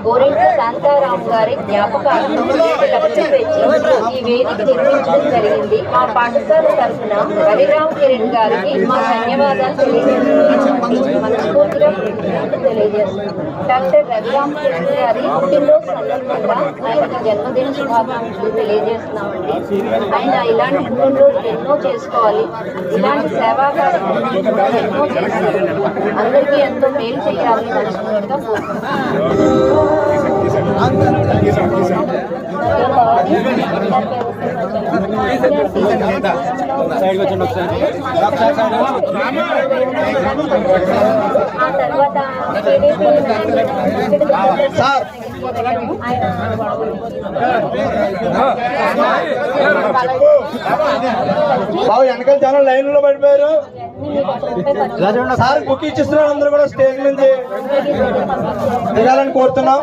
గోరెంట్ల శాంతారాం గారి జ్ఞాపకాలను ఖర్చు పెట్టి ఈ వేదిక నిర్వహించడం జరిగింది. మా పాఠశాల తరఫున రవిరామ్ కిరణ్ గారికి మా ధన్యవాదాలు మనస్ఫూర్తిగా తెలియజేస్తున్నాం. డాక్టర్ రవిరామ్ కిరణ్ గారి పుట్టినరోజు సందర్భంగా ఆయనకు జన్మదిన శుభాకాంక్షలు తెలియజేస్తున్నామండి. ఆయన ఇలాంటి పుట్టినరోజు ఎన్నో చేసుకోవాలి, ఇలాంటి సేవా కార్యక్రమాలు ఎన్నో చేస్తారు, అందరికీ ఎంతో మేలు చేయాలని మనస్ఫూర్తిగా ఆ తర్వాత బాబు వెనకాల చాలా లైన్ లో పడిపోయారు సార్. బుక్ ఇచ్చిస్తున్నారు, అందరూ కూడా స్టేజ్ నుంచి దిగాలని కోరుతున్నాం.